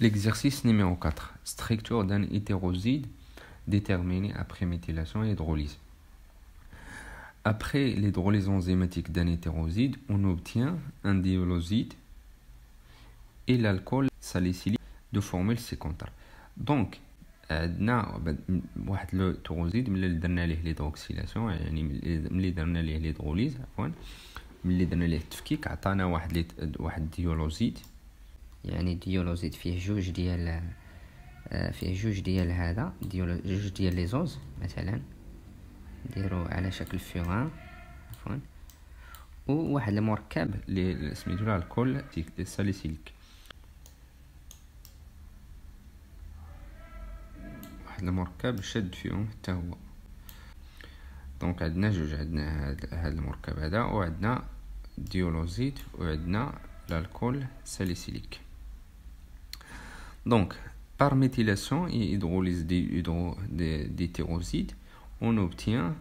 L'exercice numéro 4. Structure d'un hétéroside déterminée après méthylation et hydrolyse. Après l'hydrolyse enzymatique d'un hétéroside, on obtient un dioloside et l'alcool salicylique de formule sécondaire. Donc, عندنا واحد لو تروزيد ملي درنا ليه ليدروكسيلاسيون يعني ملي درنا ليه ليدروليز ملي درنا ليه التفكيك عطانا واحد ديولوزيد، يعني ديولوزيد فيه جوج ديال هذا جوج ديال لي زوز مثلا نديرو على شكل فيغان وواحد المركب اللي سميتو الكول ساليسيليك، المركب شد فيهم حتى هو. دونك عندنا جوج، عندنا هذا المركب هذا وعندنا ديولوزيد وعندنا l'alcool salicylique. Donc par méthylation et hydrolyse d'hétéroside, on obtient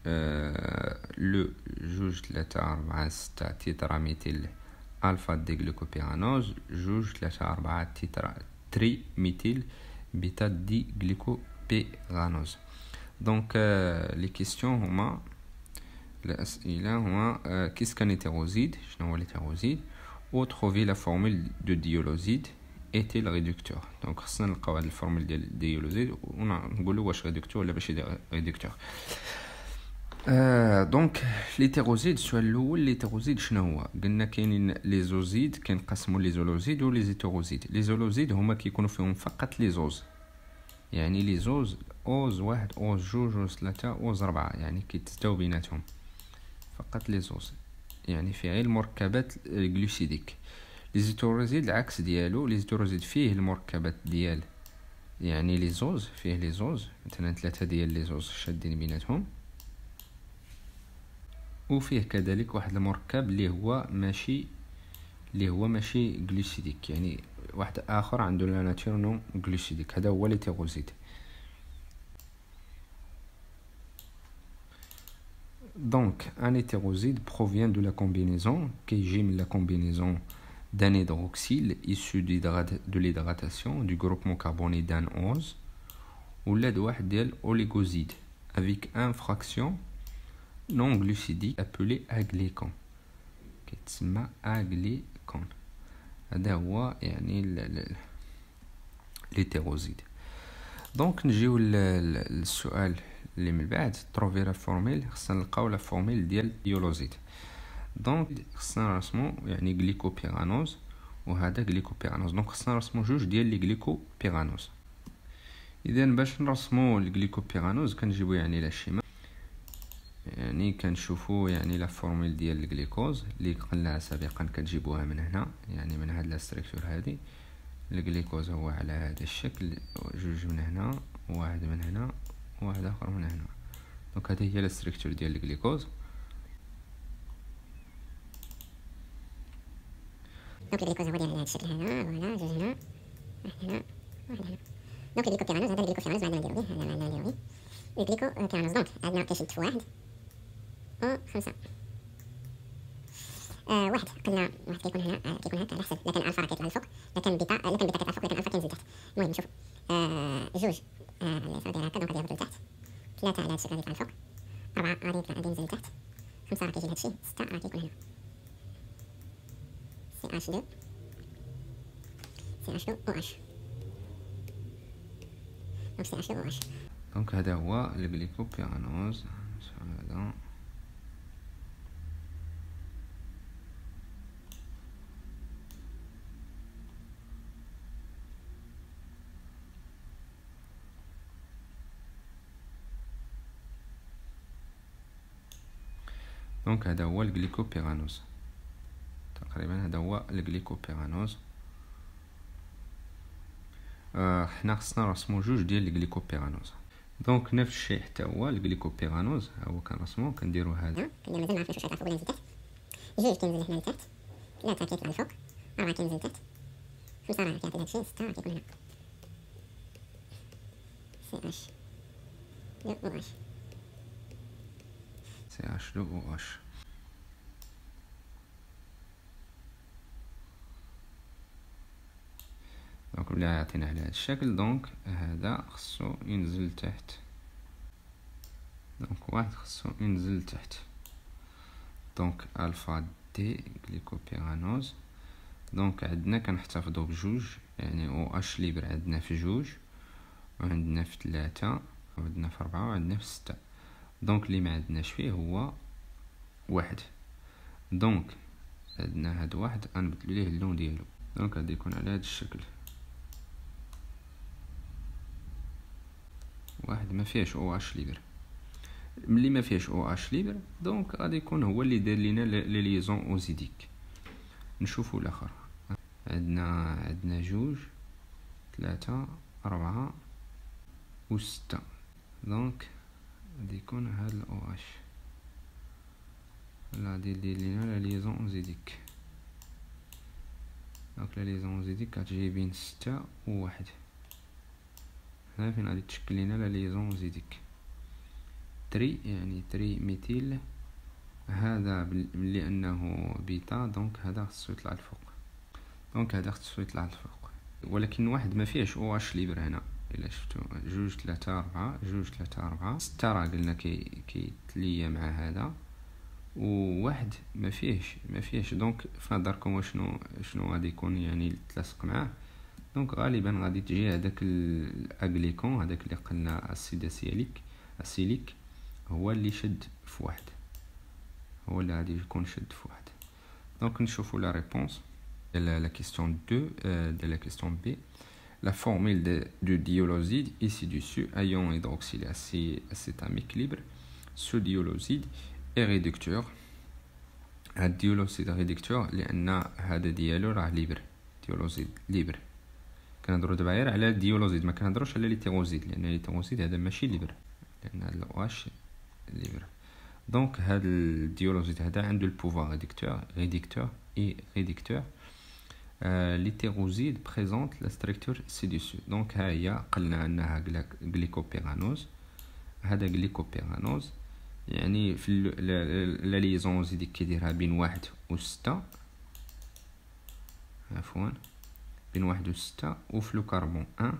le جوج 3 4 6 tétraméthyl alpha déglycopyranose جوج 3 4 triméthyl bêta diglycopyranose. Donc les questions هما الأسئلة هما qu'est-ce qu'un hétéroside؟ شنو هو الهيتيروزيد؟ ou trouver la formule de dioloside est-il réducteur. donc خصنا نلقاو هاد الفورمول ديال الديولوزيد ونقولوا واش ريدكتور ولا ماشي ريدكتور. دونك الهيتيروزيد، السؤال الاول الهيتيروزيد شنو هو؟ قلنا كاينين لي زوزيد كنقسموا لي زولوزيد و لي هيتيروزيد. لي زولوزيد هما كيكونوا فيهم فقط لي زوز، يعني لي زوز اوز واحد اوز جوج اوز ثلاثة اوز ربعة، يعني كيتزداو بيناتهم فقط لي زوز، يعني فيه غير المركبات الجلوسيديك. لي هيتيروزيد العكس ديالو، لي هيتيروزيد فيه المركبات ديال يعني لي زوز، فيه لي زوز مثلا 3 ديال لي زوز شادين بيناتهم، وفيه كذلك واحد المركب اللي هو ماشي جلوسيديك، يعني واحد اخر عنده لا ناتور نون جلوسيديك، هذا هو الهيتيروزيد. Donc, un hétéroside provient de la combinaison KG, la combinaison d'un hydroxyle issu de l'hydratation du groupement carboné d'un OZ ou l'aide d'un oligoside avec une fraction non glucidique appelée aglycone. كتسمى aglycone. هذا هو يعني الهيتيروزيد. دونك نجيو للسؤال اللي من بعد، تروفي لا فورميل، خصنا نلقاو لا فورميل ديال ديولوزيد. دونك خصنا نرسمو يعني غليكوبيرانوز وهذا غليكوبيرانوز، دونك خصنا نرسمو جوج ديال لي غليكوبيرانوز. اذا باش نرسمو الغليكوبيرانوز كنجيبو يعني لا شيما، يعني كنشوفو يعني لا فورميل ديال الغليكوز اللي قلناها سابقا كتجيبوها من هنا، يعني من هاد لا ستركتور هادي. الغليكوز هو على هذا الشكل، جوج من هنا وواحد من هنا وواحد اخر من هنا. دونك هذه هي لا ستركتور ديال الغليكوز. دونك الغليكوز هو ديال هذا الشكل هنا، فوالا جوج هنا واحد هنا واحد هنا. دونك الغليكوبيرانوز هذا الغليكوبيرانوز معنا نديرو به، هذا معنا نديرو به الغليكوبيرانوز. دونك عندنا كيشد في واحد و 5 واحد، قلنا واحد كيكون هنا كيكون هكا على حسب، لا كان الفا راه كيطلع الفوق، لا كان بيتا كيطلع الفوق، لا كان الفا كينزل تحت. المهم نشوف جوج اللي صار داير هكا، دونك غادي يهبطو لتحت، 3 على هاد الشكل غادي يطلع الفوق، 4 غادي ينزل لتحت، 5 راه كيجي لهادشي، 6 راه كيكون هنا CH2 CH2OH. دونك CH2OH. دونك هذا هو الغليكوبيرانوز هذا. دونك هذا هو الغليكوبيرانوز، تقريبا هذا هو الغليكوبيرانوز. حنا خصنا نرسمو جوج ديال الغليكوبيرانوز. دونك نفس الشيء حتى هو الغليكوبيرانوز، ها هو كنرسمو كنديرو هذا، كندير مازال ما عرفتش واش غيطلع فوق ولا ينزل تحت. جوج كينزل هنا لتحت، 3 كيطلع الفوق، 4 كينزل لتحت، 5 راه كيعطي هادشي، 6 راه كيكون هنا CH2OH. دونك دونك ملي يعطينا على هذا الشكل دونك هذا خصو ينزل تحت، دونك واحد خصو ينزل تحت. دونك الفا دي غليكوبيرانوز، دونك عندنا كنحتفظوا بجوج، يعني او اش ليبر عندنا في جوج، وعندنا في 3 وعندنا في 4 وعندنا في 6. دونك اللي ما عندناش فيه هو واحد. دونك عندنا هاد واحد غنبدلو ليه اللون ديالو، دونك غادي يكون على هاد الشكل. واحد ما فيهش او اش ليبر. ملي ما فيهش او اش ليبر دونك غادي يكون هو اللي دار لينا لي ليزون اوزيديك. نشوفوا الاخر، عندنا جوج 3 4 و 6. دونك غادي يكون هاد الاو اش لا غادي يدير لينا لا ليزون اوزيديك. دونك لا ليزون اوزيديك كتجي بين 6 و 1. هنا فين غادي تشكل لينا لا ليزون اوزيديك تري، يعني تري ميثيل. هذا ملي انه بيتا دونك هذا خصو يطلع الفوق، دونك هذا خصو يطلع الفوق. ولكن واحد ما فيهش او اش ليبر هنا. الا شفتوا جوج 3 4 جوج 3 4 6 راه قلنا كيتليا مع هذا، وواحد ما فيهش. دونك في نظركم شنو غادي يكون يعني يتلاصق معاه؟ دونك غالبا غادي تجي هذاك الاغليكون، هذاك اللي قلنا اسيد اسيليك هو اللي شد في واحد، هو اللي غادي يكون شد في واحد. دونك نشوفوا لا ريبونس de la question 2 de la question B. La formule du dioloside ici dessus, ion hydroxyle acétamique libre. Ce dioloside est réducteur. هاد الديولوسيد ريدكتور لان هذا ديالو راه ليبر، ديولوسيد ليبر. كنهضروا دابا غير على الديولوزيد، ما كنهضروش على ليتيروزيد، لان ليتيروزيد هذا ماشي ليبر، لان هذا الاوش ليبر. دونك هذا الديولوزيد هذا عنده البوفوار ريدكتور اي ريدكتور. ليتيروزيد بريزونت لا ستركتور سي ديسو. دونك ها هي قلنا انها غليكوبيرانوز. هذا غليكوبيرانوز يعني في لا ليزون اوزيديك كيديرها بين 1 و 6، عفوا بين 1 و 6، وفي لو كربون 1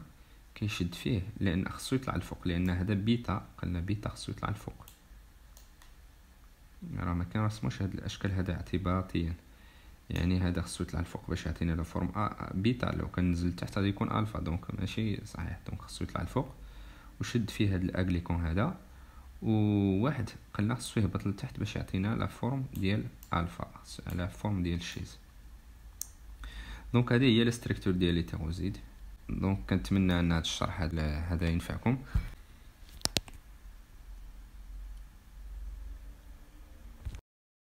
كيشد فيه لان خصو يطلع الفوق، لان هذا بيتا، قلنا بيتا خصو يطلع الفوق. راه ما كنرسموش هاد الاشكال هذا اعتباطيا، يعني هذا خصو يطلع الفوق باش يعطينا لا فورم بيتا. لو كان نزل تحت غادي يكون الفا، دونك ماشي صحيح. دونك خصو يطلع الفوق وشد فيه هاد الاغليكون هذا، وواحد قلنا خصو يهبط لتحت باش يعطينا لا فورم ديال الفا على فورم ديال الشيز. دونك هذه هي لا ستركتور ديال ليتيروزيد. دونك كنتمنى ان هذا الشرح هذا ينفعكم.